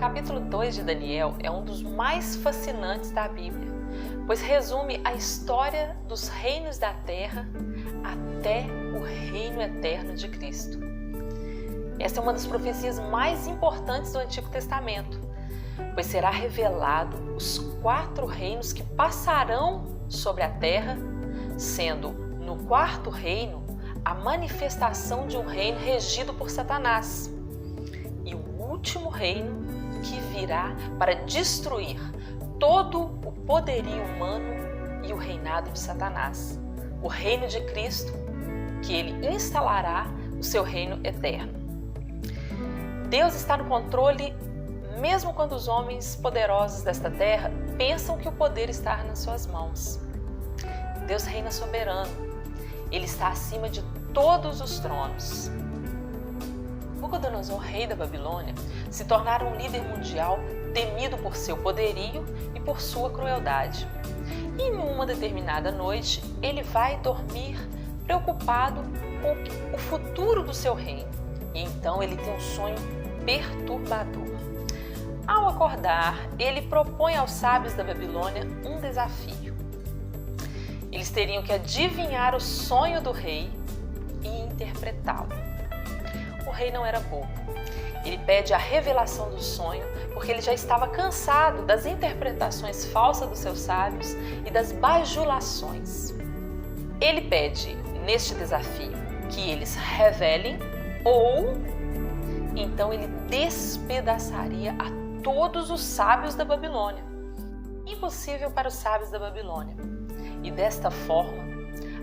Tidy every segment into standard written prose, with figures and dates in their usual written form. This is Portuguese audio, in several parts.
capítulo 2 de Daniel é um dos mais fascinantes da Bíblia, pois resume a história dos reinos da terra até o reino eterno de Cristo. Esta é uma das profecias mais importantes do Antigo Testamento, pois será revelado os 4 reinos que passarão sobre a terra, sendo no 4º reino a manifestação de um reino regido por Satanás e o último reino que virá para destruir todo o poderio humano e o reinado de Satanás, o reino de Cristo, que ele instalará o seu reino eterno. Deus está no controle mesmo quando os homens poderosos desta terra pensam que o poder está nas suas mãos. Deus reina soberano. Ele está acima de todos os tronos. Nabucodonosor, rei da Babilônia, se tornara um líder mundial temido por seu poderio e por sua crueldade. E em uma determinada noite, ele vai dormir preocupado com o futuro do seu reino. E então ele tem um sonho perturbador. Ao acordar, ele propõe aos sábios da Babilônia um desafio. Eles teriam que adivinhar o sonho do rei e interpretá-lo. O rei não era bobo. Ele pede a revelação do sonho porque ele já estava cansado das interpretações falsas dos seus sábios e das bajulações. Ele pede, neste desafio, que eles revelem ou então ele despedaçaria a todos os sábios da Babilônia. Impossível para os sábios da Babilônia. E desta forma,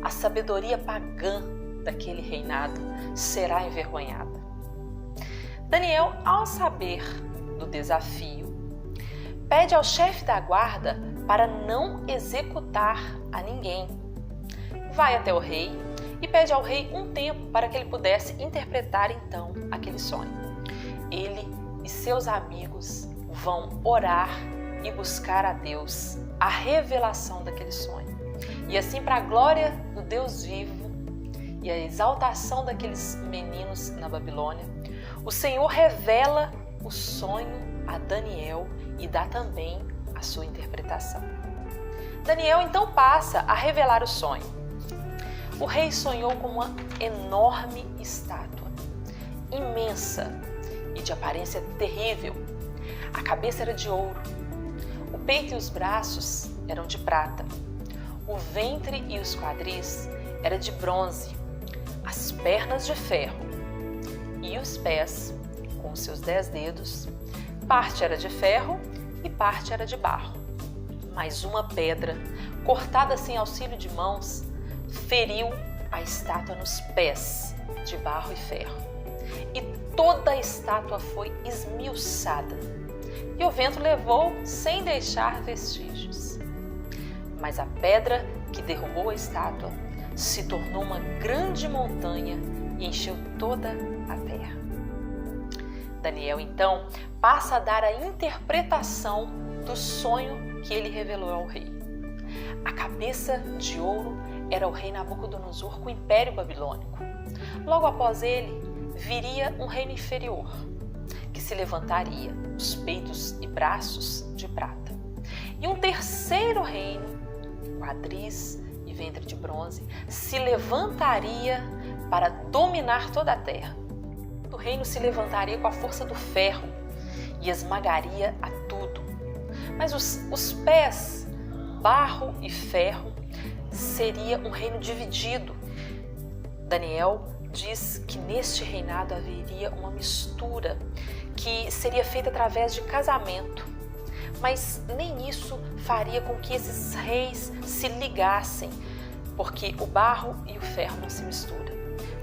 a sabedoria pagã daquele reinado será envergonhada. Daniel, ao saber do desafio, pede ao chefe da guarda para não executar a ninguém. Vai até o rei e pede ao rei um tempo para que ele pudesse interpretar então aquele sonho. Ele e seus amigos vão orar e buscar a Deus a revelação daquele sonho. E assim, para a glória do Deus vivo e a exaltação daqueles meninos na Babilônia, o Senhor revela o sonho a Daniel e dá também a sua interpretação. Daniel então passa a revelar o sonho. O rei sonhou com uma enorme estátua, imensa e de aparência terrível. A cabeça era de ouro, o peito e os braços eram de prata, o ventre e os quadris eram de bronze, as pernas de ferro e os pés, com os seus 10 dedos, parte era de ferro e parte era de barro. Mas uma pedra, cortada sem auxílio de mãos, feriu a estátua nos pés, de barro e ferro. E toda a estátua foi esmiuçada, e o vento levou sem deixar vestígios. Mas a pedra que derrubou a estátua se tornou uma grande montanha e encheu toda a terra. Daniel, então, passa a dar a interpretação do sonho que ele revelou ao rei. A cabeça de ouro era o rei Nabucodonosor com o Império Babilônico. Logo após ele, viria um reino inferior, que se levantaria, os peitos e braços de prata. E um terceiro reino, quadris e ventre de bronze, se levantaria para dominar toda a terra. O reino se levantaria com a força do ferro e esmagaria a tudo. Mas os pés, barro e ferro, seria um reino dividido. Daniel diz que neste reinado haveria uma mistura que seria feita através de casamento, mas nem isso faria com que esses reis se ligassem, porque o barro e o ferro não se misturam.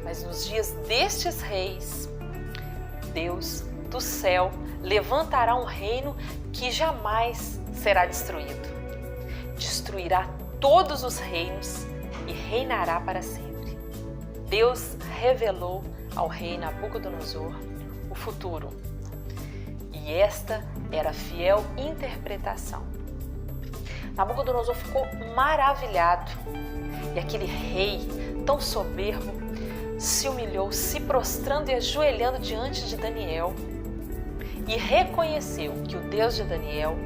Mas nos dias destes reis, Deus do céu levantará um reino que jamais será destruído. Destruirá todos os reinos e reinará para sempre. Deus revelou ao rei Nabucodonosor o futuro. E esta era a fiel interpretação. Nabucodonosor ficou maravilhado. E aquele rei tão soberbo se humilhou, se prostrando e ajoelhando diante de Daniel. e reconheceu que o Deus de Daniel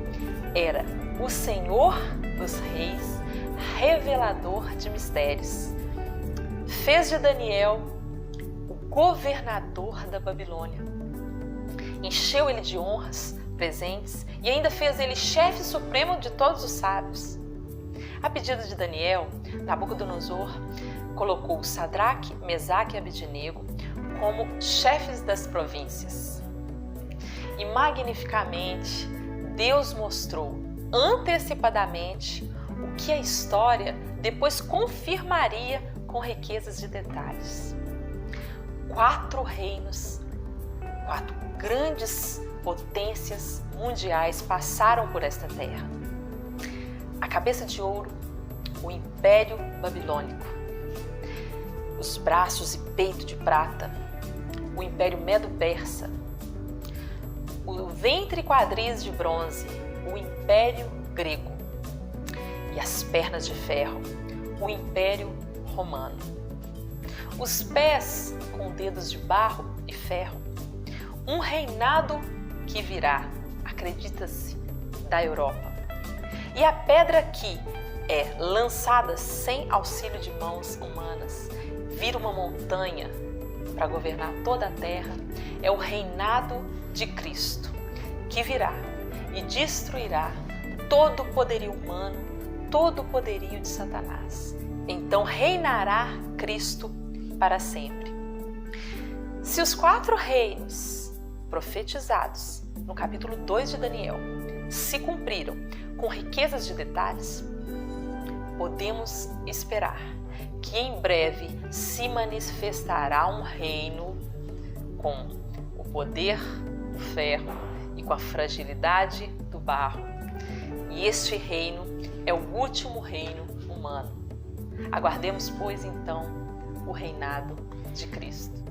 era o Senhor dos reis, revelador de mistérios. Fez de Daniel o governador da Babilônia. Encheu ele de honras, presentes e ainda fez ele chefe supremo de todos os sábios. A pedido de Daniel, Nabucodonosor colocou Sadraque, Mesaque e Abednego como chefes das províncias. E magnificamente Deus mostrou antecipadamente o que a história depois confirmaria com riquezas de detalhes. 4 reinos, 4 grandes potências mundiais passaram por esta terra. A cabeça de ouro, o Império Babilônico. Os braços e peito de prata, o Império Medo-Persa. O ventre e quadris de bronze, o Império Grego. E as pernas de ferro, o Império Romano. Os pés com dedos de barro e ferro. Um reinado que virá, acredita-se, da Europa. E a pedra que é lançada sem auxílio de mãos humanas, vira uma montanha para governar toda a terra, é o reinado de Cristo, que virá e destruirá todo o poderio humano, todo o poderio de Satanás. Então reinará Cristo para sempre. Se os 4 reinos profetizados no capítulo 2 de Daniel se cumpriram com riquezas de detalhes, podemos esperar que em breve se manifestará um reino com o poder do ferro e com a fragilidade do barro. E este reino é o último reino humano. Aguardemos, pois, então, o reinado de Cristo.